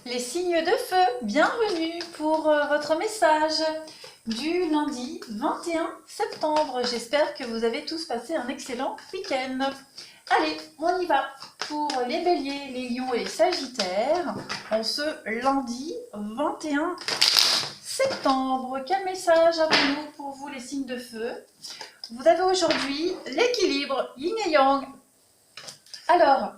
Les signes de feu, bienvenue pour votre message du lundi 21 septembre. J'espère que vous avez tous passé un excellent week-end. Allez, on y va pour les béliers, les lions et les sagittaires en ce lundi 21 septembre. Quel message avons-nous pour vous les signes de feu? Vous avez aujourd'hui l'équilibre yin et yang. Alors,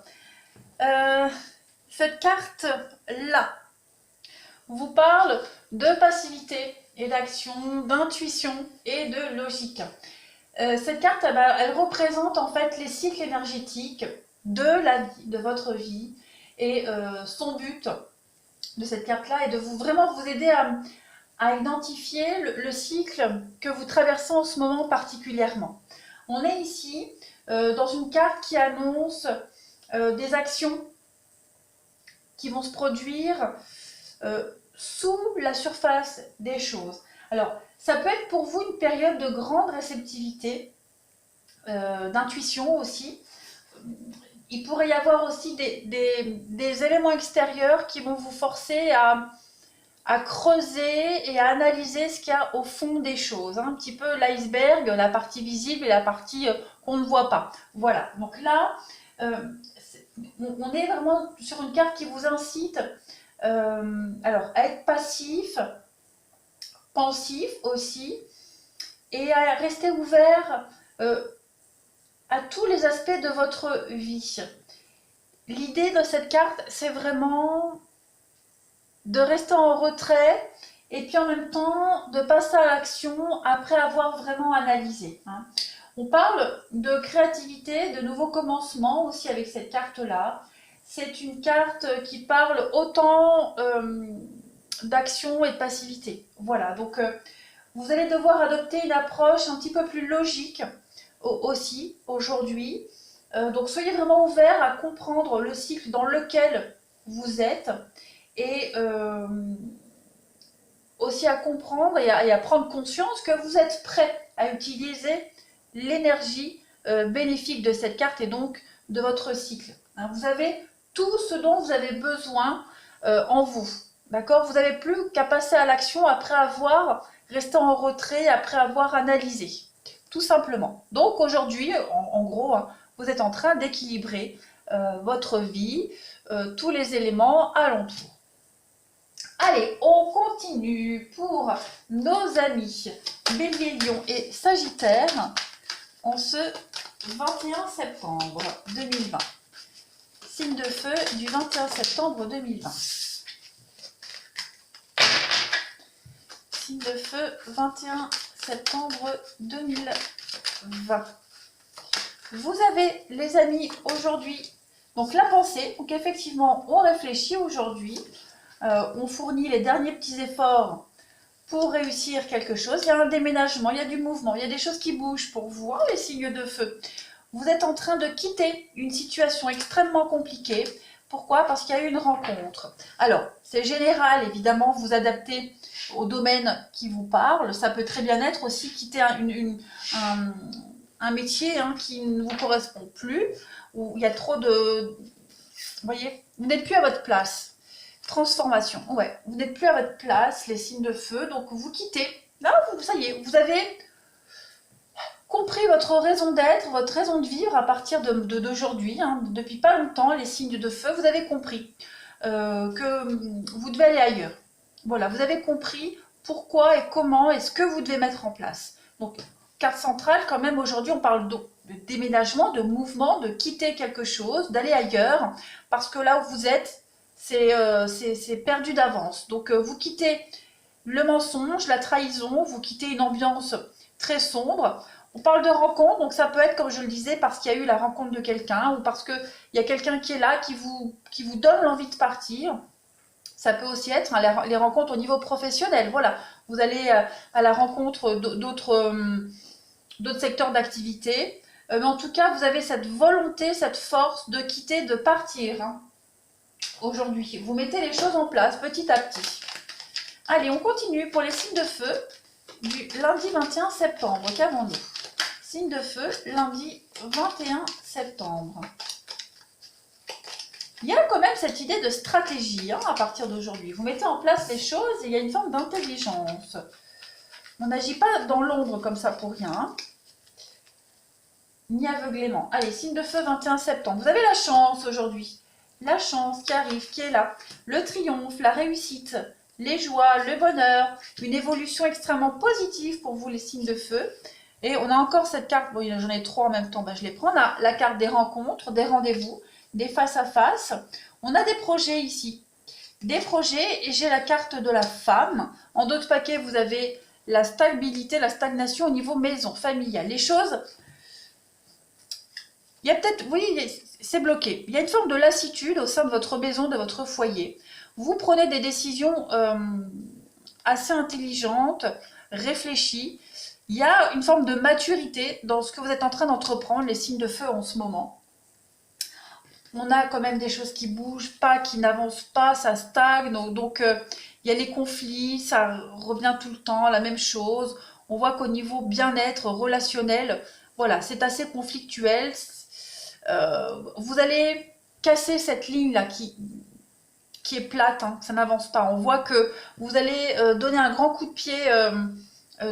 cette carte-là vous parle de passivité et d'action, d'intuition et de logique. Cette carte, elle représente en fait les cycles énergétiques de la vie, de votre vie. Et son but de cette carte-là est de vraiment vous aider à identifier le cycle que vous traversez en ce moment particulièrement. On est ici dans une carte qui annonce des actions qui vont se produire sous la surface des choses. Alors, ça peut être pour vous une période de grande réceptivité, d'intuition aussi. Il pourrait y avoir aussi des éléments extérieurs qui vont vous forcer à creuser et à analyser ce qu'il y a au fond des choses. Un petit peu l'iceberg, la partie visible et la partie qu'on ne voit pas. Voilà, donc là, on est vraiment sur une carte qui vous incite alors, à être passif, pensif aussi, et à rester ouvert à tous les aspects de votre vie. L'idée de cette carte, c'est vraiment de rester en retrait et puis en même temps de passer à l'action après avoir vraiment analysé. On parle de créativité, de nouveaux commencements aussi avec cette carte-là. C'est une carte qui parle autant d'action et de passivité. Voilà, donc vous allez devoir adopter une approche un petit peu plus logique aussi aujourd'hui. Donc soyez vraiment ouverts à comprendre le cycle dans lequel vous êtes et aussi à comprendre et à prendre conscience que vous êtes prêt à utiliser l'énergie bénéfique de cette carte et donc de votre cycle. Vous avez tout ce dont vous avez besoin en vous. D'accord? Vous n'avez plus qu'à passer à l'action après avoir resté en retrait, après avoir analysé. Tout simplement. Donc aujourd'hui, en gros, vous êtes en train d'équilibrer votre vie, tous les éléments alentour. Allez, on continue pour nos amis Bélier, Lion et Sagittaire en ce 21 septembre 2020. Signe de feu du 21 septembre 2020. Signe de feu 21 septembre 2020. Vous avez les amis aujourd'hui donc la pensée, donc effectivement on réfléchit aujourd'hui, on fournit les derniers petits efforts pour réussir quelque chose. Il y a un déménagement, il y a du mouvement, il y a des choses qui bougent pour vous, les signes de feu. Vous êtes en train de quitter une situation extrêmement compliquée. Pourquoi? Parce qu'il y a eu une rencontre. Alors, c'est général, évidemment, vous adaptez au domaine qui vous parle. Ça peut très bien être aussi quitter un métier qui ne vous correspond plus, où il y a trop de... Vous voyez, vous n'êtes plus à votre place. Transformation, ouais, vous n'êtes plus à votre place, les signes de feu, donc vous quittez. Là, ça y est, vous avez compris votre raison d'être, votre raison de vivre à partir d'aujourd'hui, depuis pas longtemps, les signes de feu, vous avez compris que vous devez aller ailleurs. Voilà, vous avez compris pourquoi et comment et ce que vous devez mettre en place. Donc, carte centrale, quand même, aujourd'hui, on parle de déménagement, de mouvement, de quitter quelque chose, d'aller ailleurs, parce que là où vous êtes, c'est perdu d'avance. Donc, vous quittez le mensonge, la trahison, vous quittez une ambiance très sombre. On parle de rencontre, donc ça peut être, comme je le disais, parce qu'il y a eu la rencontre de quelqu'un ou parce qu'il y a quelqu'un qui est là, qui vous donne l'envie de partir. Ça peut aussi être les rencontres au niveau professionnel. Voilà, vous allez à la rencontre d'autres secteurs d'activité. Mais en tout cas, vous avez cette volonté, cette force de quitter, de partir aujourd'hui. Vous mettez les choses en place petit à petit. Allez, on continue pour les signes de feu du lundi 21 septembre. Qu'avons-nous? Signe de feu, lundi 21 septembre. Il y a quand même cette idée de stratégie hein, à partir d'aujourd'hui. Vous mettez en place les choses et il y a une forme d'intelligence. On n'agit pas dans l'ombre comme ça pour rien. Ni aveuglément. Allez, signe de feu, 21 septembre. Vous avez la chance aujourd'hui. La chance qui arrive, qui est là. Le triomphe, la réussite, les joies, le bonheur. Une évolution extrêmement positive pour vous les signes de feu. Et on a encore cette carte, bon j'en ai trois en même temps, je les prends. On a la carte des rencontres, des rendez-vous, des face-à-face. On a des projets ici. Des projets et j'ai la carte de la femme. En d'autres paquets, vous avez la stabilité, la stagnation au niveau maison, familiale. Les choses... Il y a peut-être, oui, c'est bloqué. Il y a une forme de lassitude au sein de votre maison, de votre foyer. Vous prenez des décisions assez intelligentes, réfléchies. Il y a une forme de maturité dans ce que vous êtes en train d'entreprendre, les signes de feu en ce moment. On a quand même des choses qui ne bougent pas, qui n'avancent pas, ça stagne. Donc il y a les conflits, ça revient tout le temps, la même chose. On voit qu'au niveau bien-être relationnel, voilà, c'est assez conflictuel. Vous allez casser cette ligne-là qui est plate, hein, ça n'avance pas. On voit que vous allez donner un grand coup de pied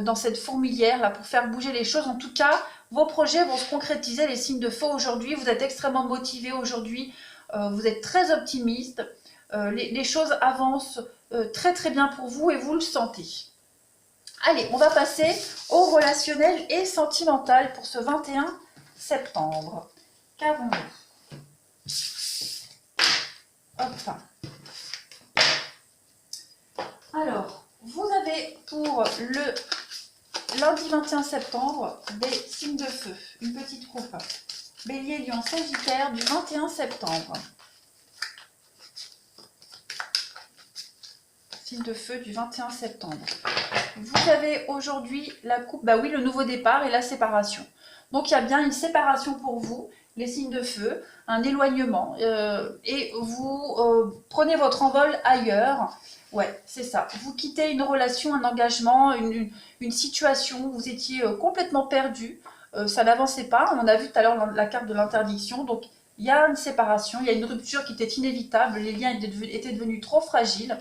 dans cette fourmilière-là pour faire bouger les choses. En tout cas, vos projets vont se concrétiser, les signes de feu aujourd'hui. Vous êtes extrêmement motivés aujourd'hui, vous êtes très optimiste. Les choses avancent très très bien pour vous et vous le sentez. Allez, on va passer au relationnel et sentimental pour ce 21 septembre. Qu'avons-nous? Hop. Alors, vous avez pour le lundi 21 septembre des signes de feu. Une petite coupe. Bélier, Lion, Sagittaire du 21 septembre. Signe de feu du 21 septembre. Vous avez aujourd'hui la coupe, bah oui, le nouveau départ et la séparation. Donc, il y a bien une séparation pour vous, les signes de feu, un éloignement. Et vous prenez votre envol ailleurs. Ouais, c'est ça. Vous quittez une relation, un engagement, une situation où vous étiez complètement perdu. Ça n'avançait pas. On a vu tout à l'heure la carte de l'interdiction. Donc, il y a une séparation, il y a une rupture qui était inévitable. Les liens étaient devenus trop fragiles.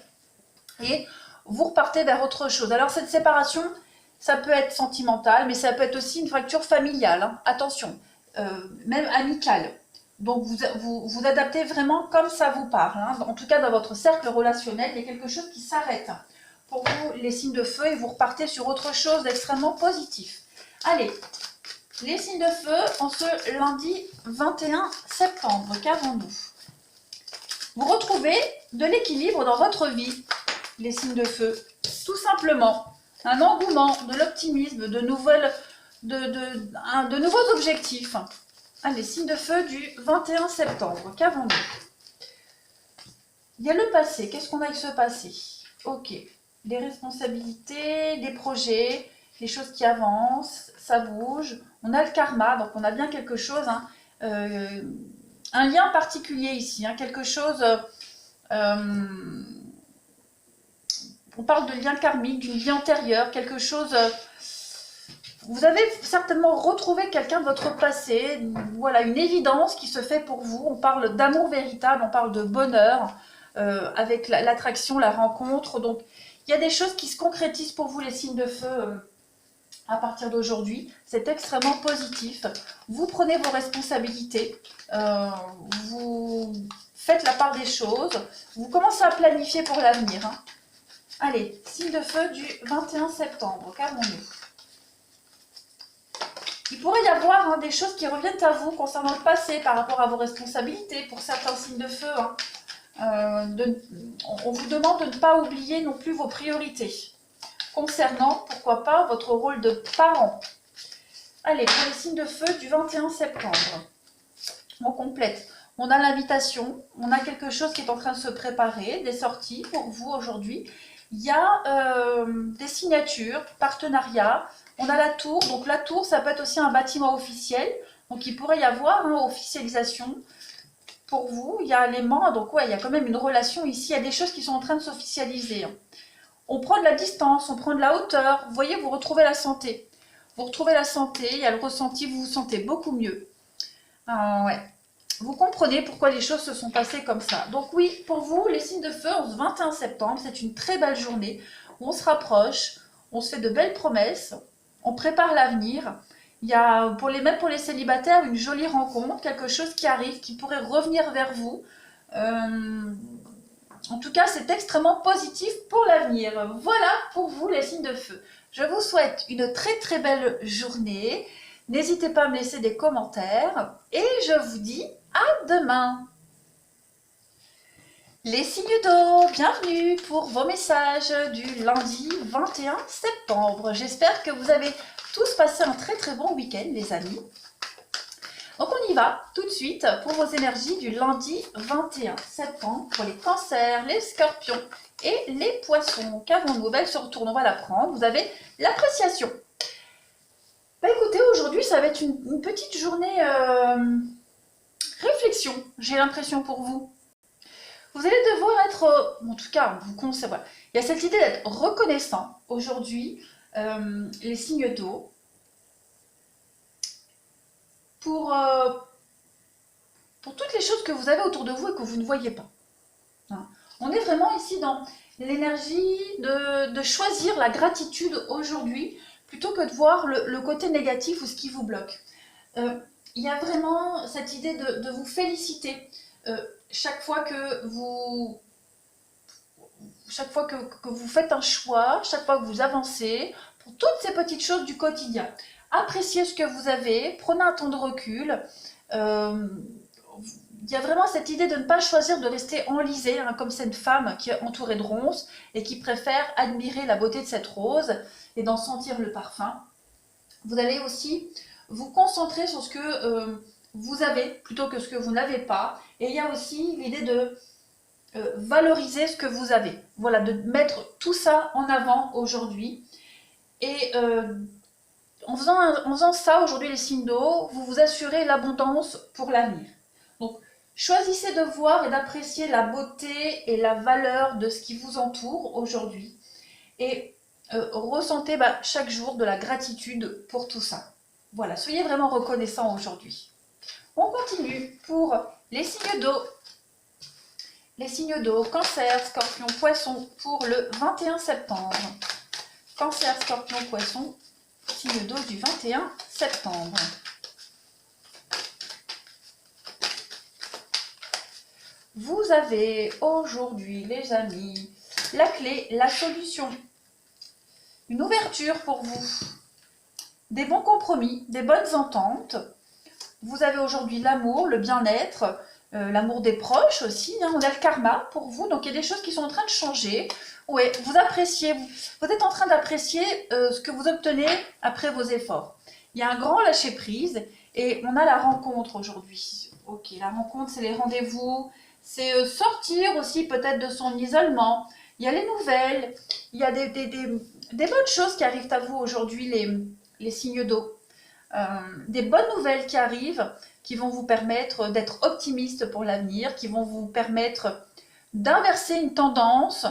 Et vous repartez vers autre chose. Alors, cette séparation... Ça peut être sentimental, mais ça peut être aussi une fracture familiale. Hein. Attention, même amicale. Donc, vous adaptez vraiment comme ça vous parle. Hein. En tout cas, dans votre cercle relationnel, il y a quelque chose qui s'arrête. Pour vous, les signes de feu, et vous repartez sur autre chose d'extrêmement positif. Allez, les signes de feu en ce lundi 21 septembre. Qu'avons-nous? Vous retrouvez de l'équilibre dans votre vie, les signes de feu. Tout simplement. Un engouement, de l'optimisme, de nouveaux objectifs. Allez, signe de feu du 21 septembre. Qu'avons-nous? Il y a le passé. Qu'est-ce qu'on a avec ce passé? Ok. Des responsabilités, des projets, des choses qui avancent, ça bouge. On a le karma, donc on a bien quelque chose, hein, un lien particulier ici, hein, quelque chose... on parle de lien karmique, d'une vie antérieure, quelque chose... vous avez certainement retrouvé quelqu'un de votre passé, voilà, une évidence qui se fait pour vous. On parle d'amour véritable, on parle de bonheur, avec l'attraction, la rencontre. Donc, il y a des choses qui se concrétisent pour vous, les signes de feu, à partir d'aujourd'hui. C'est extrêmement positif. Vous prenez vos responsabilités, vous faites la part des choses, vous commencez à planifier pour l'avenir, hein. Allez, signe de feu du 21 septembre, qu'avons-nous? Il pourrait y avoir des choses qui reviennent à vous concernant le passé par rapport à vos responsabilités pour certains signes de feu. Hein. On vous demande de ne pas oublier non plus vos priorités concernant, pourquoi pas, votre rôle de parent. Allez, pour les signes de feu du 21 septembre, on complète. On a l'invitation, on a quelque chose qui est en train de se préparer, des sorties pour vous aujourd'hui. Il y a des signatures, partenariats, on a la tour. Donc la tour, ça peut être aussi un bâtiment officiel. Donc il pourrait y avoir officialisation pour vous. Il y a les membres, donc ouais, il y a quand même une relation ici. Il y a des choses qui sont en train de s'officialiser. On prend de la distance, on prend de la hauteur. Vous voyez, vous retrouvez la santé. Vous retrouvez la santé, il y a le ressenti, vous vous sentez beaucoup mieux. Ouais. vous comprenez pourquoi les choses se sont passées comme ça. Donc oui, pour vous, les signes de feu, en ce 21 septembre, c'est une très belle journée où on se rapproche, on se fait de belles promesses, on prépare l'avenir. Il y a, même pour les célibataires, une jolie rencontre, quelque chose qui arrive, qui pourrait revenir vers vous. En tout cas, c'est extrêmement positif pour l'avenir. Voilà pour vous les signes de feu. Je vous souhaite une très très belle journée. N'hésitez pas à me laisser des commentaires et je vous dis à demain. Les signes d'eau, bienvenue pour vos messages du lundi 21 septembre. J'espère que vous avez tous passé un très très bon week-end les amis. Donc on y va tout de suite pour vos énergies du lundi 21 septembre pour les cancers, les scorpions et les poissons. Qu'avons-nous? Belle se retourne, on va la prendre. Vous avez l'appréciation. Bah écoutez, aujourd'hui ça va être une petite journée réflexion, j'ai l'impression pour vous. Vous allez devoir être, en tout cas, vous conseille, voilà. Il y a cette idée d'être reconnaissant aujourd'hui, les signes d'eau, pour toutes les choses que vous avez autour de vous et que vous ne voyez pas. Hein. On est vraiment ici dans l'énergie de choisir la gratitude aujourd'hui plutôt que de voir le côté négatif ou ce qui vous bloque. Il y a vraiment cette idée de vous féliciter chaque fois que vous faites un choix, chaque fois que vous avancez, pour toutes ces petites choses du quotidien. Appréciez ce que vous avez, prenez un temps de recul. Il y a vraiment cette idée de ne pas choisir de rester enlisée, hein, comme cette femme qui est entourée de ronces et qui préfère admirer la beauté de cette rose et d'en sentir le parfum. Vous allez aussi vous concentrer sur ce que vous avez plutôt que ce que vous n'avez pas. Et il y a aussi l'idée de valoriser ce que vous avez. Voilà, de mettre tout ça en avant aujourd'hui. Et en faisant ça aujourd'hui, les signes d'eau, vous vous assurez l'abondance pour l'avenir. Donc, choisissez de voir et d'apprécier la beauté et la valeur de ce qui vous entoure aujourd'hui. Et ressentez chaque jour de la gratitude pour tout ça. Voilà, soyez vraiment reconnaissants aujourd'hui. On continue pour les signes d'eau. Les signes d'eau, cancer, scorpion, poisson pour le 21 septembre. Cancer, scorpion, poisson, signe d'eau du 21 septembre. Vous avez aujourd'hui, les amis, la clé, la solution. Une ouverture pour vous. Des bons compromis, des bonnes ententes. Vous avez aujourd'hui l'amour, le bien-être, l'amour des proches aussi. Hein, on a le karma pour vous. Donc, il y a des choses qui sont en train de changer. Oui, vous appréciez, vous êtes en train d'apprécier ce que vous obtenez après vos efforts. Il y a un grand lâcher-prise et on a la rencontre aujourd'hui. Ok, la rencontre, c'est les rendez-vous, c'est sortir aussi peut-être de son isolement. Il y a les nouvelles, il y a des bonnes choses qui arrivent à vous aujourd'hui, les signes d'eau. Des bonnes nouvelles qui arrivent, qui vont vous permettre d'être optimiste pour l'avenir, qui vont vous permettre d'inverser une tendance.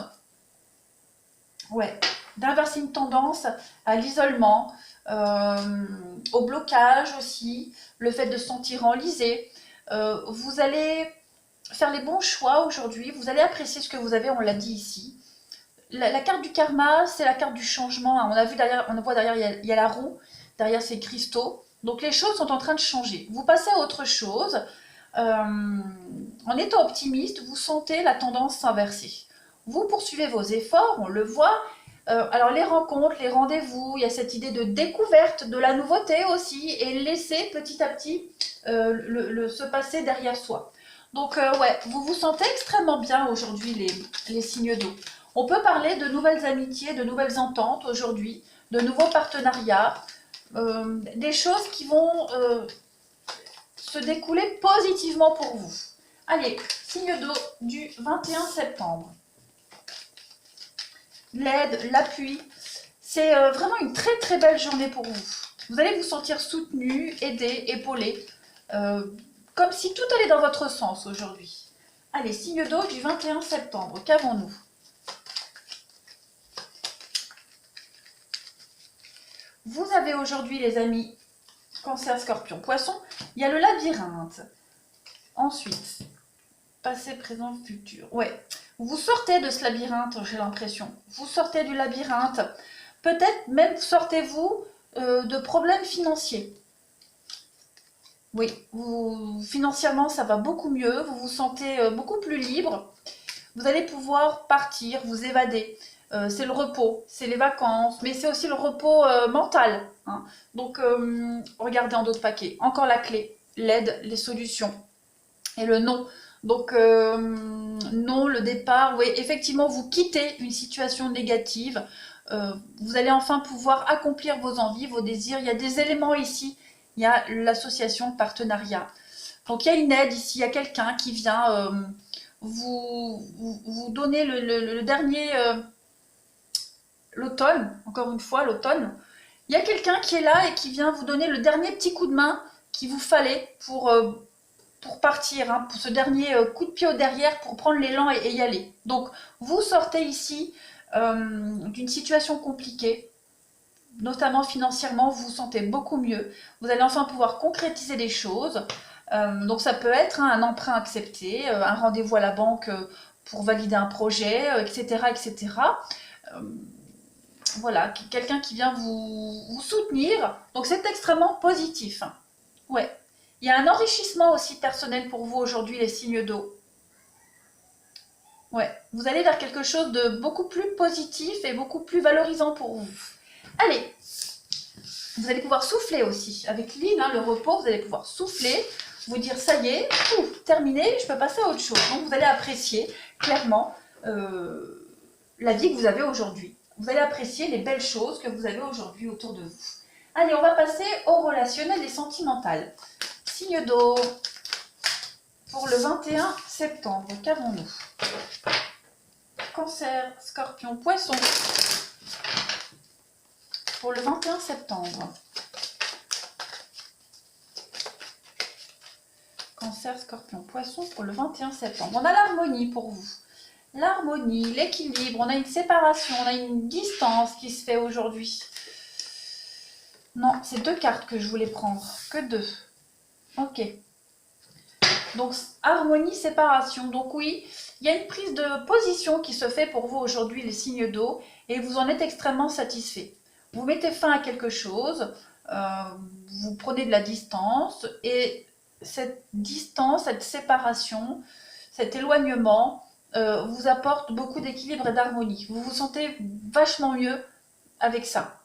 Ouais, d'inverser une tendance à l'isolement, au blocage aussi, le fait de se sentir enlisé. Vous allez faire les bons choix aujourd'hui, vous allez apprécier ce que vous avez, on l'a dit ici. La carte du karma, c'est la carte du changement. On a vu derrière, on voit derrière, il y a la roue, derrière ces cristaux. Donc les choses sont en train de changer. Vous passez à autre chose. En étant optimiste, vous sentez la tendance s'inverser. Vous poursuivez vos efforts, on le voit. Alors les rencontres, les rendez-vous, il y a cette idée de découverte, de la nouveauté aussi, et laisser petit à petit se passer derrière soi. Donc ouais, vous vous sentez extrêmement bien aujourd'hui les signes d'eau. On peut parler de nouvelles amitiés, de nouvelles ententes aujourd'hui, de nouveaux partenariats, des choses qui vont se découler positivement pour vous. Allez, signe d'eau du 21 septembre. L'aide, l'appui, c'est vraiment une très très belle journée pour vous. Vous allez vous sentir soutenu, aidé, épaulé, comme si tout allait dans votre sens aujourd'hui. Allez, signe d'eau du 21 septembre, qu'avons-nous? Vous avez aujourd'hui, les amis, Cancer, Scorpion, Poisson, il y a le labyrinthe. Ensuite, passé, présent, futur. Ouais, vous sortez de ce labyrinthe, j'ai l'impression. Vous sortez du labyrinthe. Peut-être même sortez-vous de problèmes financiers. Oui, financièrement, ça va beaucoup mieux. Vous vous sentez beaucoup plus libre. Vous allez pouvoir partir, vous évader. C'est le repos, c'est les vacances, mais c'est aussi le repos mental. Hein. Donc, regardez en d'autres paquets. Encore la clé, l'aide, les solutions et le non. Donc, non, le départ, oui, effectivement, vous quittez une situation négative. Vous allez enfin pouvoir accomplir vos envies, vos désirs. Il y a des éléments ici. Il y a l'association, le partenariat. Donc, il y a une aide ici, il y a quelqu'un qui vient vous donner le dernier, l'automne, encore une fois, l'automne. Il y a quelqu'un qui est là et qui vient vous donner le dernier petit coup de main qu'il vous fallait pour partir, hein, pour ce dernier coup de pied au derrière, pour prendre l'élan et y aller. Donc, vous sortez ici d'une situation compliquée, notamment financièrement, vous vous sentez beaucoup mieux. Vous allez enfin pouvoir concrétiser les choses. Donc, ça peut être un emprunt accepté, un rendez-vous à la banque pour valider un projet, etc., etc. Voilà, quelqu'un qui vient vous soutenir. Donc, c'est extrêmement positif. Ouais. Il y a un enrichissement aussi personnel pour vous aujourd'hui, les signes d'eau. Ouais, vous allez vers quelque chose de beaucoup plus positif et beaucoup plus valorisant pour vous. Allez, vous allez pouvoir souffler aussi. Avec l'île, hein, le repos, vous allez pouvoir souffler, vous dire ça y est, terminé, je peux passer à autre chose. Donc vous allez apprécier clairement la vie que vous avez aujourd'hui. Vous allez apprécier les belles choses que vous avez aujourd'hui autour de vous. Allez, on va passer au relationnel et sentimental. Signe d'eau pour le 21 septembre. Qu'avons-nous? Cancer, Scorpion, Poisson pour le 21 septembre. Cancer, Scorpion, Poisson pour le 21 septembre. On a l'harmonie pour vous. L'harmonie, l'équilibre, on a une séparation, on a une distance qui se fait aujourd'hui. Non, c'est 2 cartes que je voulais prendre, que 2. Ok. Donc, harmonie, séparation. Donc oui, il y a une prise de position qui se fait pour vous aujourd'hui, les signes d'eau, et vous en êtes extrêmement satisfait. Vous mettez fin à quelque chose, vous prenez de la distance, et cette distance, cette séparation, cet éloignement vous apporte beaucoup d'équilibre et d'harmonie. Vous vous sentez vachement mieux avec ça,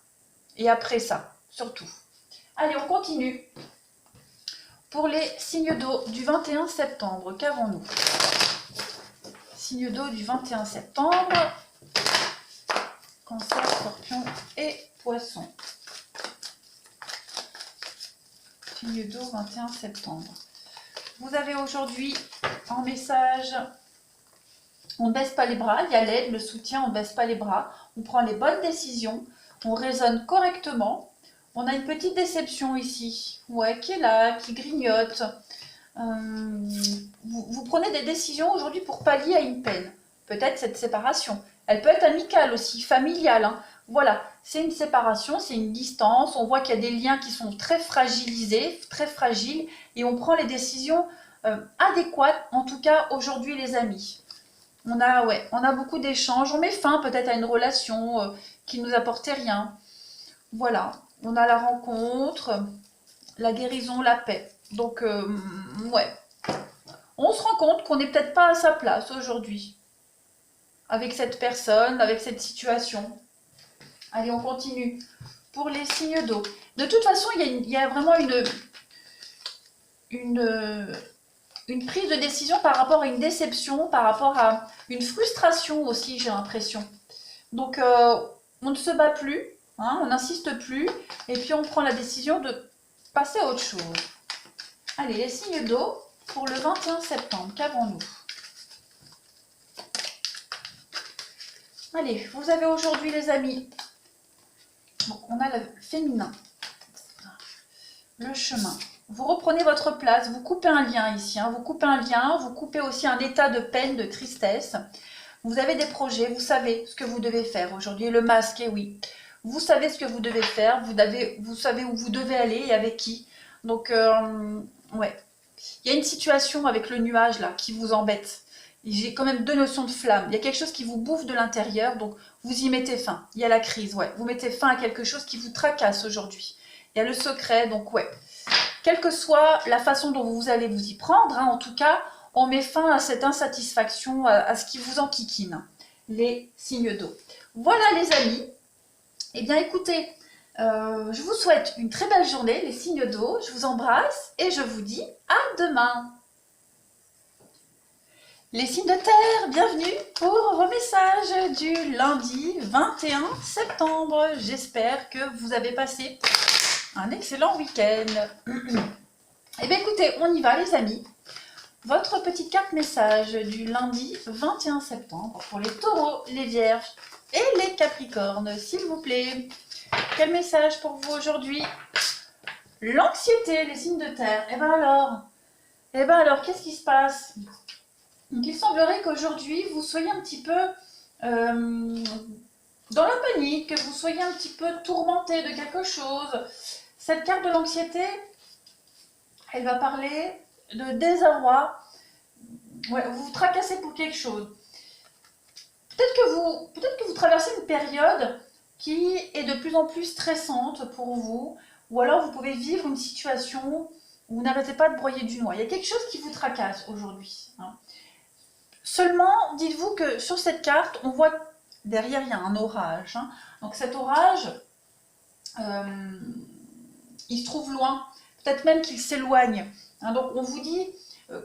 et après ça, surtout. Allez, on continue. Pour les signes d'eau du 21 septembre, qu'avons-nous? Signe d'eau du 21 septembre, Cancer, Scorpion et Poisson. Signe d'eau 21 septembre. Vous avez aujourd'hui en message, on ne baisse pas les bras, il y a l'aide, le soutien, on ne baisse pas les bras, on prend les bonnes décisions, on raisonne correctement. On a une petite déception ici, ouais, qui est là, qui grignote. Vous prenez des décisions aujourd'hui pour pallier à une peine. Peut-être cette séparation. Elle peut être amicale aussi, familiale. Hein. Voilà, c'est une séparation, c'est une distance. On voit qu'il y a des liens qui sont très fragilisés, très fragiles. Et on prend les décisions adéquates, en tout cas aujourd'hui les amis. On a beaucoup d'échanges. On met fin peut-être à une relation qui ne nous apportait rien. Voilà. On a la rencontre, la guérison, la paix. Donc, ouais. On se rend compte qu'on n'est peut-être pas à sa place aujourd'hui. Avec cette personne, avec cette situation. Allez, on continue. Pour les signes d'eau. De toute façon, il y a vraiment une prise de décision par rapport à une déception, par rapport à une frustration aussi, j'ai l'impression. Donc, on ne se bat plus. Hein, on n'insiste plus et puis on prend la décision de passer à autre chose. Allez, les signes d'eau pour le 21 septembre, qu'avons-nous? Allez, vous avez aujourd'hui les amis, bon, on a le féminin, le chemin. Vous reprenez votre place, vous coupez un lien ici, hein, vous coupez un lien, vous coupez aussi un état de peine, de tristesse. Vous avez des projets, vous savez ce que vous devez faire aujourd'hui. Le masque, et oui. Vous savez ce que vous devez faire, vous savez où vous devez aller et avec qui. Donc, ouais. Il y a une situation avec le nuage là qui vous embête. J'ai quand même deux notions de flamme. Il y a quelque chose qui vous bouffe de l'intérieur, donc vous y mettez fin. Il y a la crise, ouais. Vous mettez fin à quelque chose qui vous tracasse aujourd'hui. Il y a le secret, donc ouais. Quelle que soit la façon dont vous allez vous y prendre, hein, en tout cas, on met fin à cette insatisfaction, à ce qui vous enquiquine, les signes d'eau. Voilà les amis. Eh bien écoutez, je vous souhaite une très belle journée, les signes d'eau. Je vous embrasse et je vous dis à demain. Les signes de terre, bienvenue pour vos messages du lundi 21 septembre. J'espère que vous avez passé un excellent week-end. Eh bien écoutez, on y va les amis. Votre petite carte message du lundi 21 septembre pour les taureaux, les vierges et les capricornes, s'il vous plaît. Quel message pour vous aujourd'hui? L'anxiété, les signes de terre. Eh bien alors, qu'est-ce qui se passe? Donc, il semblerait qu'aujourd'hui, vous soyez un petit peu dans la panique, que vous soyez un petit peu tourmenté de quelque chose. Cette carte de l'anxiété, elle va parler de désarroi. Ouais, vous vous tracassez pour quelque chose. Peut-être que vous traversez une période qui est de plus en plus stressante pour vous, ou alors vous pouvez vivre une situation où vous n'arrêtez pas de broyer du noir. Il y a quelque chose qui vous tracasse aujourd'hui. Hein. Seulement, dites-vous que sur cette carte, on voit derrière, il y a un orage. Hein. Donc cet orage, il se trouve loin, peut-être même qu'il s'éloigne. Hein. Donc on vous dit,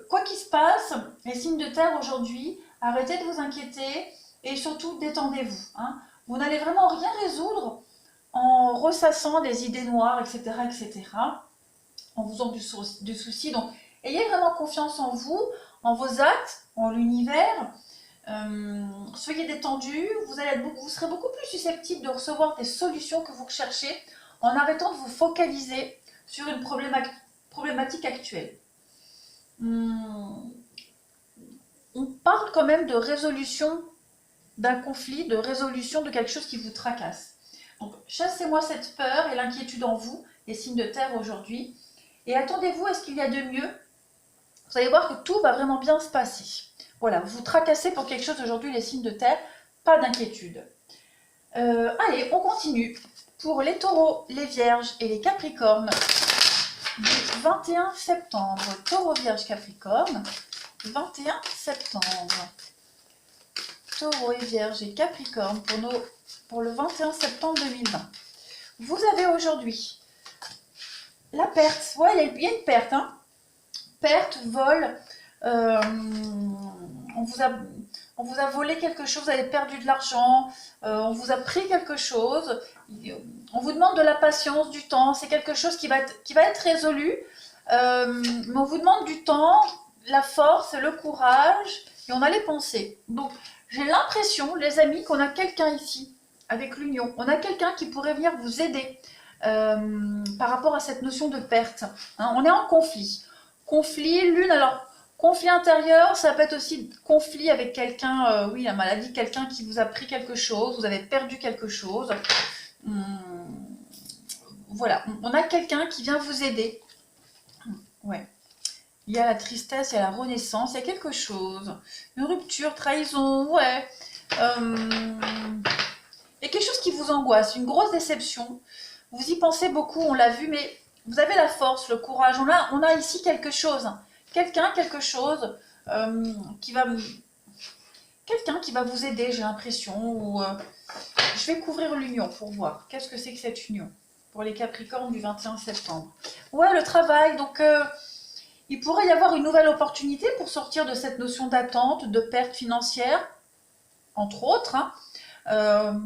quoi qu'il se passe, les signes de terre aujourd'hui, arrêtez de vous inquiéter et surtout détendez-vous. Hein. Vous n'allez vraiment rien résoudre en ressassant des idées noires, etc., etc., en vous faisant du souci. Donc, ayez vraiment confiance en vous, en vos actes, en l'univers. Soyez détendus, vous serez beaucoup plus susceptible de recevoir des solutions que vous recherchez en arrêtant de vous focaliser sur une problématique actuelle. On parle quand même de résolution d'un conflit, de résolution de quelque chose qui vous tracasse. Donc, chassez-moi cette peur et l'inquiétude en vous, les signes de terre aujourd'hui, et attendez-vous à ce qu'il y a de mieux. Vous allez voir que tout va vraiment bien se passer. Voilà, vous vous tracassez pour quelque chose aujourd'hui, les signes de terre, pas d'inquiétude. Allez, on continue. Pour les taureaux, les vierges et les capricornes, du 21 septembre. Taureau, vierge, capricorne, 21 septembre. Taureau et Vierge et Capricorne pour le 21 septembre 2020. Vous avez aujourd'hui la perte. Ouais, il y a une perte. Hein. Perte, vol. On vous a volé quelque chose, vous avez perdu de l'argent. On vous a pris quelque chose. On vous demande de la patience, du temps. C'est quelque chose qui va être résolu. Mais on vous demande du temps, la force, le courage. Et on a les pensées. Donc, j'ai l'impression, les amis, qu'on a quelqu'un ici, avec l'union. On a quelqu'un qui pourrait venir vous aider par rapport à cette notion de perte. Hein, on est en conflit. Conflit, alors, conflit intérieur, ça peut être aussi conflit avec quelqu'un, oui, la maladie, quelqu'un qui vous a pris quelque chose, vous avez perdu quelque chose. Voilà, on a quelqu'un qui vient vous aider. Ouais. Il y a la tristesse, il y a la renaissance, il y a quelque chose. Une rupture, trahison, ouais. Il y a quelque chose qui vous angoisse, une grosse déception. Vous y pensez beaucoup, on l'a vu, mais vous avez la force, le courage. On a ici quelque chose. Quelqu'un qui va vous aider, j'ai l'impression. Je vais couvrir l'union pour voir. Qu'est-ce que c'est que cette union pour les Capricornes du 21 septembre. Ouais, le travail, donc... il pourrait y avoir une nouvelle opportunité pour sortir de cette notion d'attente, de perte financière, entre autres. Hein.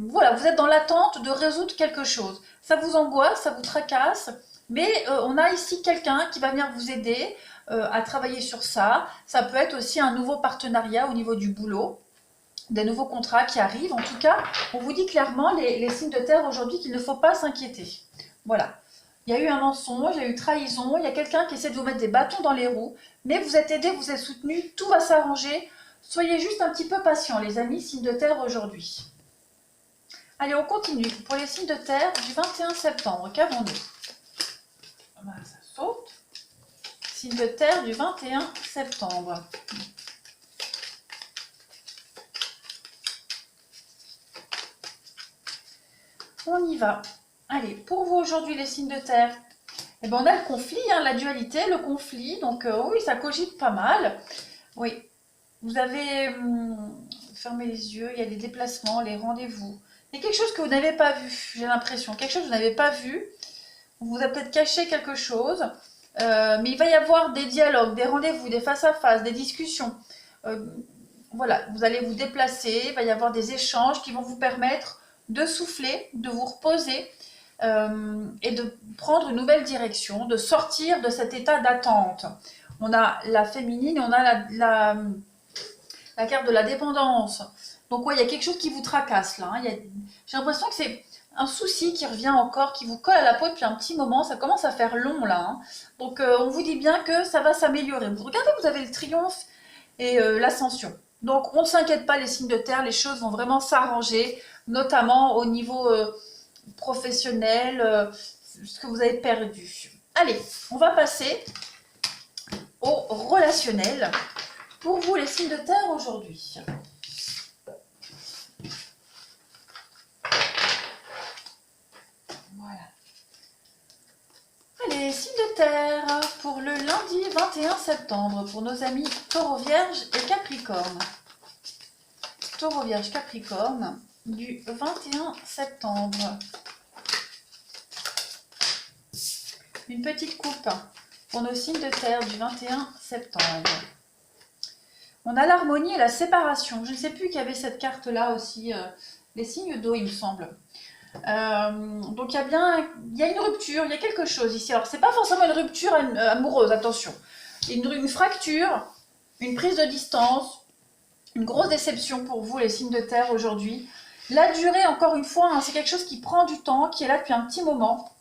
Voilà, vous êtes dans l'attente de résoudre quelque chose. Ça vous angoisse, ça vous tracasse, mais on a ici quelqu'un qui va venir vous aider à travailler sur ça. Ça peut être aussi un nouveau partenariat au niveau du boulot, des nouveaux contrats qui arrivent. En tout cas, on vous dit clairement, les signes de terre aujourd'hui, qu'il ne faut pas s'inquiéter. Voilà. Il y a eu un mensonge, il y a eu trahison, il y a quelqu'un qui essaie de vous mettre des bâtons dans les roues, mais vous êtes aidés, vous êtes soutenus, tout va s'arranger. Soyez juste un petit peu patients, les amis, signes de terre aujourd'hui. Allez, on continue. Pour les signes de terre du 21 septembre, qu'avons-nous? Ça saute. signe de terre du 21 septembre. On y va. Allez, pour vous aujourd'hui les signes de terre, eh ben, on a le conflit, hein, la dualité, le conflit. Donc oui, ça cogite pas mal. Oui, vous avez fermé les yeux, il y a des déplacements, les rendez-vous. Il y a quelque chose que vous n'avez pas vu, j'ai l'impression. Quelque chose que vous n'avez pas vu. On vous a peut-être caché quelque chose. Mais il va y avoir des dialogues, des rendez-vous, des face-à-face, des discussions. Voilà, vous allez vous déplacer, il va y avoir des échanges qui vont vous permettre de souffler, de vous reposer et de prendre une nouvelle direction, de sortir de cet état d'attente. On a la féminine et on a la carte de la dépendance. Donc ouais, il y a quelque chose qui vous tracasse là. Hein. J'ai l'impression que c'est un souci qui revient encore, qui vous colle à la peau depuis un petit moment. Ça commence à faire long là. Hein. Donc on vous dit bien que ça va s'améliorer. Vous regardez, vous avez le triomphe et l'ascension. Donc on ne s'inquiète pas les signes de terre, les choses vont vraiment s'arranger, notamment au niveau professionnel, ce que vous avez perdu. Allez, on va passer au relationnel. Pour vous les signes de terre aujourd'hui. Voilà. Allez, signes de terre pour le lundi 21 septembre pour nos amis Taureau, Vierge et Capricorne. Taureau, Vierge, Capricorne du 21 septembre. Une petite coupe pour nos signes de terre du 21 septembre. On a l'harmonie et la séparation. Je ne sais plus qu'il y avait cette carte-là aussi, les signes d'eau, il me semble. Donc il y a une rupture, il y a quelque chose ici. Alors c'est pas forcément une rupture amoureuse, attention. Une fracture, une prise de distance, une grosse déception pour vous les signes de terre aujourd'hui. La durée, encore une fois, hein, c'est quelque chose qui prend du temps, qui est là depuis un petit moment.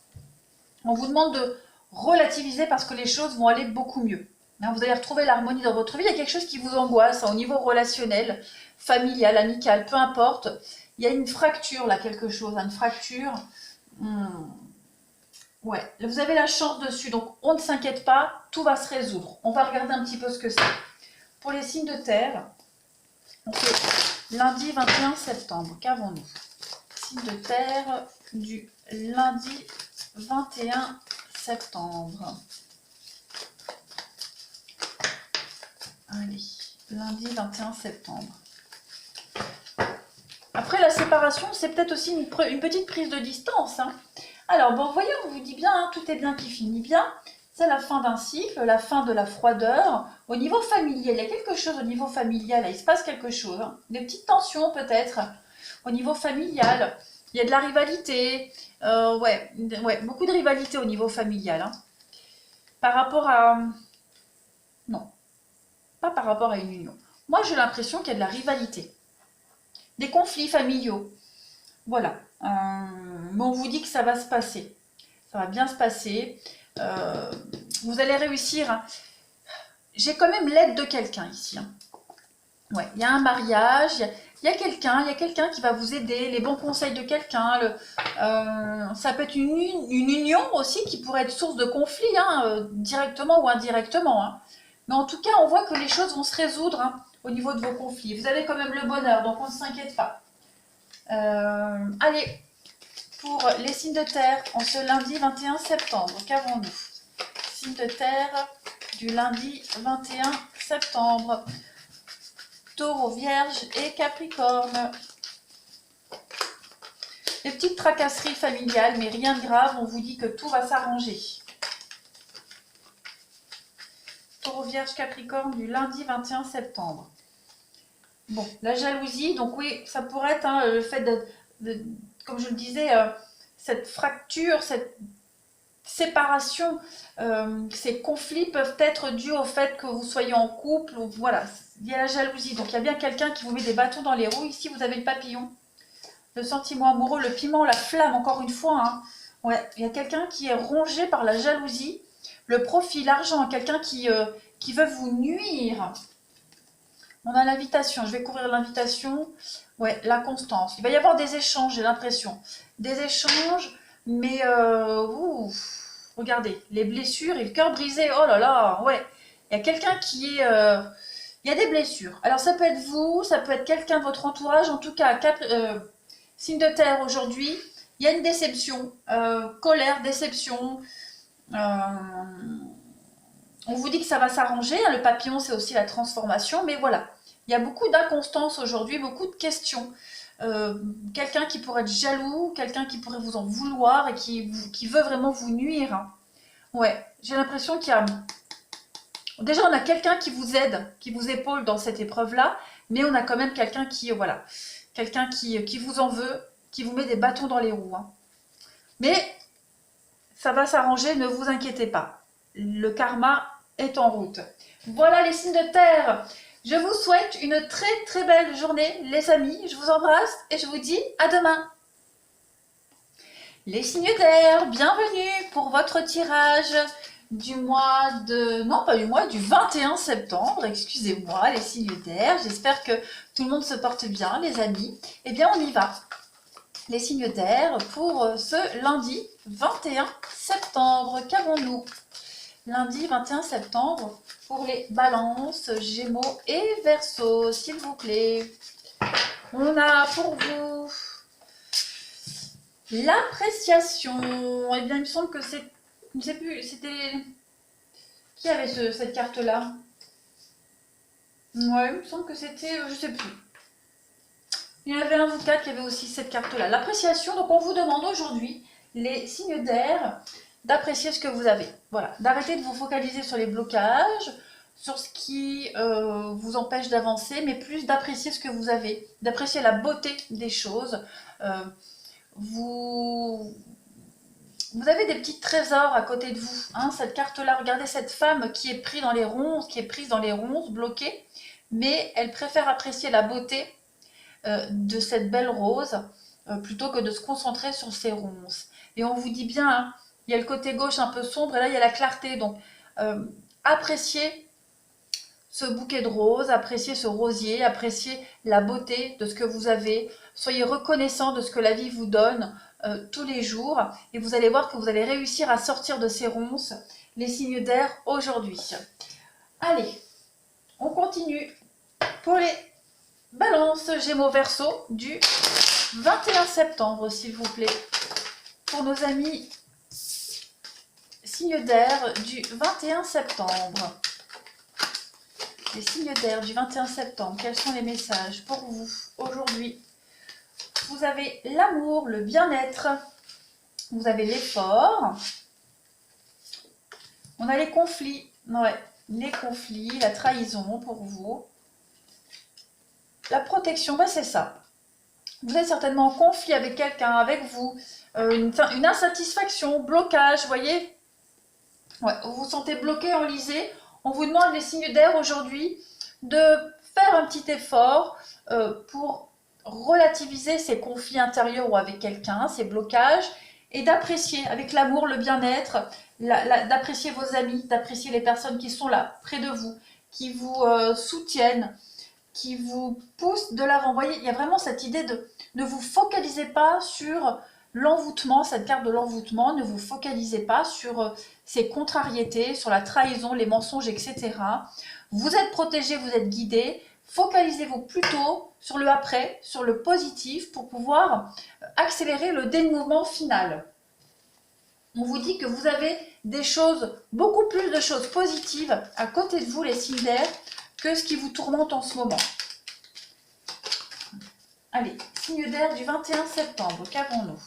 On vous demande de relativiser parce que les choses vont aller beaucoup mieux. Vous allez retrouver l'harmonie dans votre vie. Il y a quelque chose qui vous angoisse hein, au niveau relationnel, familial, amical, peu importe. Il y a une fracture là, quelque chose, une fracture. Ouais, vous avez la chance dessus, donc on ne s'inquiète pas, tout va se résoudre. On va regarder un petit peu ce que c'est. Pour les signes de terre, on fait lundi 21 septembre. Qu'avons-nous? Signe de terre du lundi 21 septembre. Allez, lundi 21 septembre. Après la séparation, c'est peut-être aussi une petite prise de distance. Hein. Alors, bon, voyez, on vous dit bien, hein, tout est bien qui finit bien. C'est la fin d'un cycle, la fin de la froideur. Au niveau familial, il y a quelque chose au niveau familial, là, il se passe quelque chose. Hein. Des petites tensions peut-être au niveau familial. Il y a de la rivalité. Ouais, beaucoup de rivalité au niveau familial. Hein. Par rapport à... Non, pas par rapport à une union. Moi, j'ai l'impression qu'il y a de la rivalité. Des conflits familiaux. Voilà. Mais on vous dit que ça va se passer. Ça va bien se passer. Vous allez réussir. Hein. J'ai quand même l'aide de quelqu'un ici. Hein. Ouais, il y a un mariage, il y a quelqu'un qui va vous aider, les bons conseils de quelqu'un. Ça peut être une union aussi qui pourrait être source de conflit, hein, directement ou indirectement. Hein. Mais en tout cas, on voit que les choses vont se résoudre hein, au niveau de vos conflits. Vous avez quand même le bonheur, donc on ne s'inquiète pas. Allez, pour les signes de terre, en ce lundi 21 septembre, qu'avons-nous? Signes de terre du lundi 21 septembre. Taureau, Vierge et Capricorne. Des petites tracasseries familiales, mais rien de grave, on vous dit que tout va s'arranger. Taureau, Vierge, Capricorne du lundi 21 septembre. Bon, la jalousie, donc oui, ça pourrait être hein, le fait comme je le disais, cette fracture, cette séparation, ces conflits peuvent être dus au fait que vous soyez en couple, ou, voilà, il y a la jalousie, donc il y a bien quelqu'un qui vous met des bâtons dans les roues. Ici, vous avez le papillon, le sentiment amoureux, le piment, la flamme, encore une fois. Hein. Ouais, il y a quelqu'un qui est rongé par la jalousie, le profit, l'argent, quelqu'un qui veut vous nuire. On a l'invitation, je vais couvrir l'invitation. Ouais, la constance. Il va y avoir des échanges, j'ai l'impression. Des échanges, mais Regardez, les blessures et le cœur brisé. Oh là là, ouais. Il y a quelqu'un qui est... il y a des blessures. Alors ça peut être vous, ça peut être quelqu'un de votre entourage. En tout cas, signe de terre aujourd'hui. Il y a une déception, colère, déception. On vous dit que ça va s'arranger. Hein, le papillon, c'est aussi la transformation. Mais voilà, il y a beaucoup d'inconstance aujourd'hui, beaucoup de questions. Quelqu'un qui pourrait être jaloux, quelqu'un qui pourrait vous en vouloir et qui veut vraiment vous nuire. Hein. Ouais, j'ai l'impression qu'il y a... Déjà, on a quelqu'un qui vous aide, qui vous épaule dans cette épreuve-là, mais on a quand même quelqu'un qui, voilà, quelqu'un qui vous en veut, qui vous met des bâtons dans les roues. Hein. Mais ça va s'arranger, ne vous inquiétez pas. Le karma est en route. Voilà les signes de terre. Je vous souhaite une très très belle journée, les amis. Je vous embrasse et je vous dis à demain. Les signes d'air, bienvenue pour votre tirage du mois de... Non, pas du mois, du 21 septembre, excusez-moi, les signes d'air. J'espère que tout le monde se porte bien, les amis. Eh bien, on y va. Les signes d'air pour ce lundi 21 septembre. Qu'avons-nous? Lundi 21 septembre pour les balances, gémeaux et verseaux, s'il vous plaît. On a pour vous l'appréciation. Eh bien, il me semble que c'est... Je ne sais plus, c'était... Qui avait cette carte-là? Ouais, il me semble que c'était... je ne sais plus. Il y avait un ou quatre qui avait aussi cette carte-là. L'appréciation, donc on vous demande aujourd'hui, les signes d'air, d'apprécier ce que vous avez. Voilà, d'arrêter de vous focaliser sur les blocages, sur ce qui vous empêche d'avancer, mais plus d'apprécier ce que vous avez, d'apprécier la beauté des choses. Vous avez des petits trésors à côté de vous. Hein, cette carte-là, regardez cette femme qui est prise dans les ronces, bloquée, mais elle préfère apprécier la beauté de cette belle rose plutôt que de se concentrer sur ces ronces. Et on vous dit bien, hein, il y a le côté gauche un peu sombre et là il y a la clarté. Donc appréciez ce bouquet de roses, appréciez ce rosier, appréciez la beauté de ce que vous avez. Soyez reconnaissant de ce que la vie vous donne tous les jours et vous allez voir que vous allez réussir à sortir de ces ronces les signes d'air aujourd'hui. Allez, on continue pour les balances Gémeaux Verseau du 21 septembre, s'il vous plaît. Pour nos amis signes d'air du 21 septembre. Les signes d'air du 21 septembre, quels sont les messages pour vous aujourd'hui? Vous avez l'amour, le bien-être, vous avez l'effort, on a les conflits, ouais, les conflits, la trahison pour vous. La protection, ben c'est ça. Vous êtes certainement en conflit avec quelqu'un, avec vous, une insatisfaction, blocage, vous voyez? Ouais, vous vous sentez bloqué, enlisé. On vous demande les signes d'air aujourd'hui de faire un petit effort pour relativiser ces conflits intérieurs ou avec quelqu'un, ces blocages, et d'apprécier avec l'amour, le bien-être, d'apprécier vos amis, d'apprécier les personnes qui sont là, près de vous, qui vous soutiennent, qui vous poussent de l'avant. Vous voyez, il y a vraiment cette idée de ne vous focalisez pas sur l'envoûtement, cette carte de l'envoûtement, ne vous focalisez pas sur ces contrariétés, sur la trahison, les mensonges, etc. Vous êtes protégé, vous êtes guidé. Focalisez-vous plutôt sur le après, sur le positif pour pouvoir accélérer le dénouement final. On vous dit que vous avez des choses, beaucoup plus de choses positives à côté de vous, les signes d'air, que ce qui vous tourmente en ce moment. Allez, signe d'air du 21 septembre, qu'avons-nous?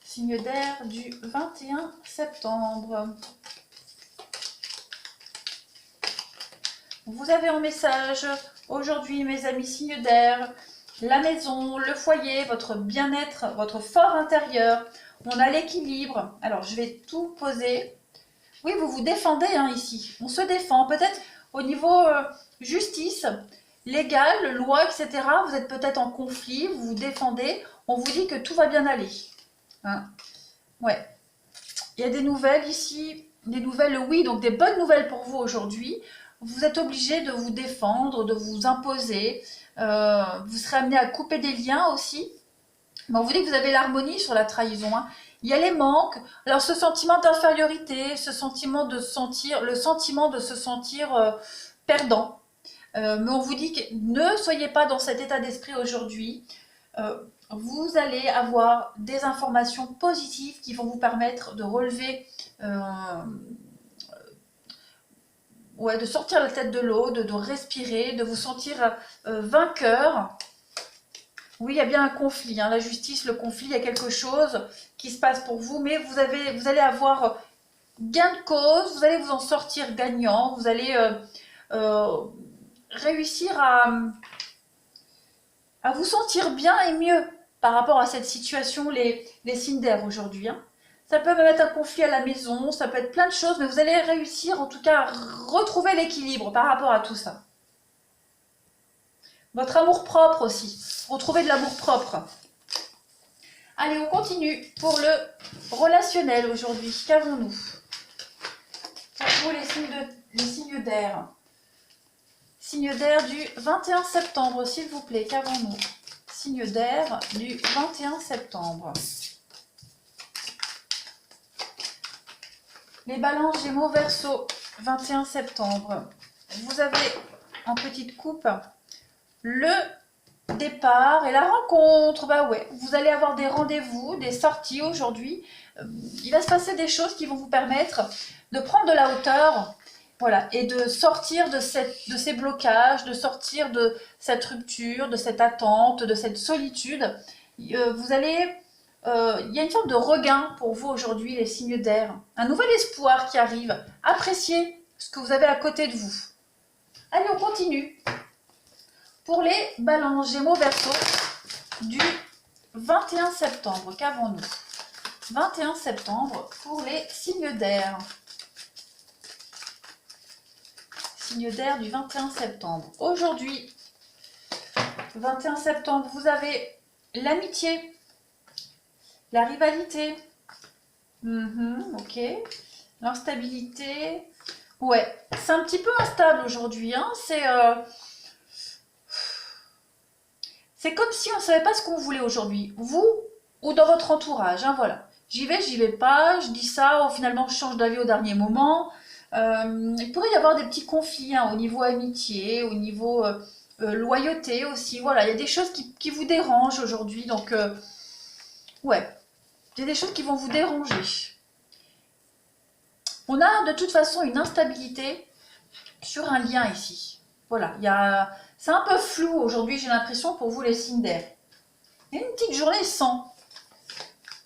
Signe d'air du 21 septembre. Vous avez en message aujourd'hui, mes amis signes d'air, la maison, le foyer, votre bien-être, votre fort intérieur. On a l'équilibre. Alors, je vais tout poser. Oui, vous vous défendez hein, ici. On se défend. Peut-être au niveau justice, légal, loi, etc. Vous êtes peut-être en conflit, vous vous défendez. On vous dit que tout va bien aller. Hein. Ouais. Il y a des nouvelles ici. Des nouvelles, oui, donc des bonnes nouvelles pour vous aujourd'hui. Vous êtes obligé de vous défendre, de vous imposer. Vous serez amené à couper des liens aussi. Mais on vous dit que vous avez l'harmonie sur la trahison, hein. Il y a les manques. Alors ce sentiment d'infériorité, ce sentiment de sentir, le sentiment de se sentir perdant. Mais on vous dit que ne soyez pas dans cet état d'esprit aujourd'hui. Vous allez avoir des informations positives qui vont vous permettre de relever, ouais, de sortir la tête de l'eau, de respirer, de vous sentir vainqueur. Oui, il y a bien un conflit, hein, la justice, le conflit, il y a quelque chose qui se passe pour vous, mais vous allez avoir gain de cause, vous allez vous en sortir gagnant, vous allez réussir à vous sentir bien et mieux par rapport à cette situation, les signes d'air aujourd'hui, hein. Ça peut même être un conflit à la maison, ça peut être plein de choses, mais vous allez réussir en tout cas à retrouver l'équilibre par rapport à tout ça. Votre amour propre aussi, retrouver de l'amour propre. Allez, on continue pour le relationnel aujourd'hui. Qu'avons-nous pour vous les signes d'air? Signe d'air du 21 septembre, s'il vous plaît. Qu'avons-nous? Signe d'air du 21 septembre. Les balances, Gémeaux, Verseau, 21 septembre. Vous avez en petite coupe le départ et la rencontre. Bah ouais, vous allez avoir des rendez-vous, des sorties aujourd'hui. Il va se passer des choses qui vont vous permettre de prendre de la hauteur, voilà, et de sortir de ces blocages, de sortir de cette rupture, de cette attente, de cette solitude. Vous allez, il y a une forme de regain pour vous aujourd'hui, les signes d'air. Un nouvel espoir qui arrive. Appréciez ce que vous avez à côté de vous. Allez, on continue. Pour les balances, Gémeaux, Verseau, du 21 septembre, qu'avons-nous? 21 septembre pour les signes d'air. Signe d'air du 21 septembre. Aujourd'hui, 21 septembre, vous avez l'amitié, la rivalité, ok, l'instabilité. Ouais, c'est un petit peu instable aujourd'hui, hein. C'est comme si on ne savait pas ce qu'on voulait aujourd'hui, vous ou dans votre entourage, hein, voilà. J'y vais pas, je dis ça, finalement je change d'avis au dernier moment. Il pourrait y avoir des petits conflits, hein, au niveau amitié, au niveau loyauté aussi. Voilà, il y a des choses qui vous dérangent aujourd'hui, donc ouais, il y a des choses qui vont vous déranger. On a de toute façon une instabilité sur un lien ici. Voilà, c'est un peu flou aujourd'hui, j'ai l'impression, pour vous les signes d'air. Il y a une petite journée sans.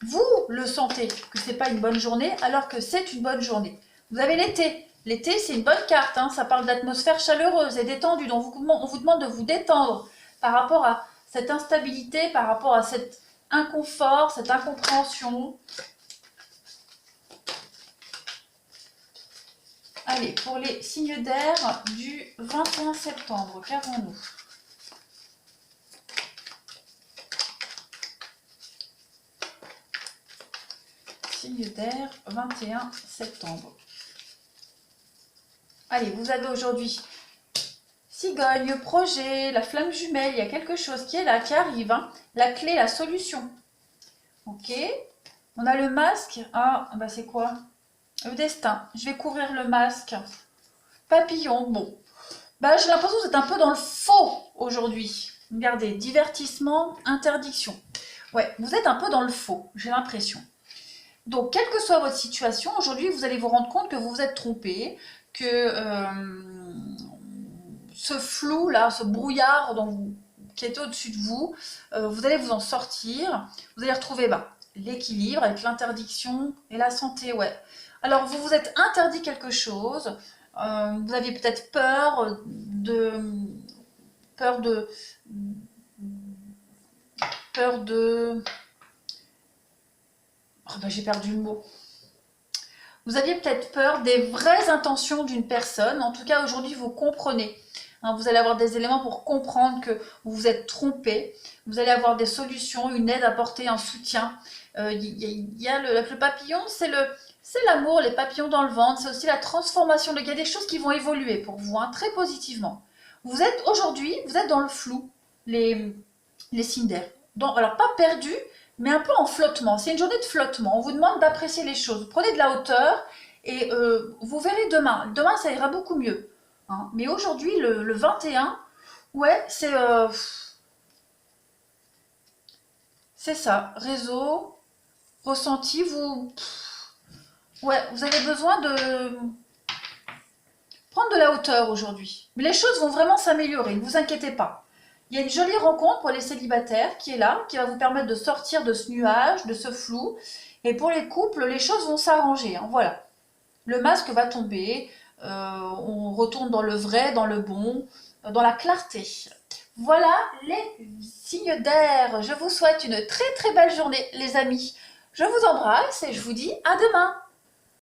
Vous le sentez que c'est pas une bonne journée, alors que c'est une bonne journée. Vous avez l'été. L'été, c'est une bonne carte, hein. Ça parle d'atmosphère chaleureuse et détendue. Donc on vous demande de vous détendre par rapport à cette instabilité, par rapport à cet inconfort, cette incompréhension. Allez, pour les signes d'air du 21 septembre, qu'avons-nous? Signe d'air, 21 septembre. Allez, vous avez aujourd'hui cigogne, projet, la flamme jumelle, il y a quelque chose qui est là, qui arrive, hein. La clé, la solution. Ok. On a le masque. Ah, bah c'est quoi? Le destin. Je vais couvrir le masque. Papillon, bon. Bah, j'ai l'impression que vous êtes un peu dans le faux aujourd'hui. Regardez, divertissement, interdiction. Ouais, vous êtes un peu dans le faux, j'ai l'impression. Donc, quelle que soit votre situation, aujourd'hui, vous allez vous rendre compte que vous vous êtes trompé, que ce flou-là, ce brouillard qui est au-dessus de vous, vous allez vous en sortir. Vous allez retrouver l'équilibre avec l'interdiction et la santé, ouais. Alors, vous vous êtes interdit quelque chose, vous aviez peut-être peur de... Oh ben, j'ai perdu le mot. Vous aviez peut-être peur des vraies intentions d'une personne. En tout cas, aujourd'hui, vous comprenez. Hein, vous allez avoir des éléments pour comprendre que vous vous êtes trompé. Vous allez avoir des solutions, une aide apportée, un soutien. Il y a le papillon, c'est l'amour, les papillons dans le ventre. C'est aussi la transformation. Il y a des choses qui vont évoluer pour vous, hein, très positivement. Aujourd'hui, vous êtes dans le flou, les signes d'air. alors pas perdu, mais un peu en flottement. C'est une journée de flottement. On vous demande d'apprécier les choses. Vous prenez de la hauteur et vous verrez demain. Demain, ça ira beaucoup mieux, hein. Mais aujourd'hui, le 21, ouais, c'est ça. Réseau, ressenti, ouais, vous avez besoin de prendre de la hauteur aujourd'hui. Mais les choses vont vraiment s'améliorer, ne vous inquiétez pas. Il y a une jolie rencontre pour les célibataires qui est là, qui va vous permettre de sortir de ce nuage, de ce flou. Et pour les couples, les choses vont s'arranger, hein, voilà. Le masque va tomber, on retourne dans le vrai, dans le bon, dans la clarté. Voilà les signes d'air. Je vous souhaite une très très belle journée, les amis. Je vous embrasse et je vous dis à demain.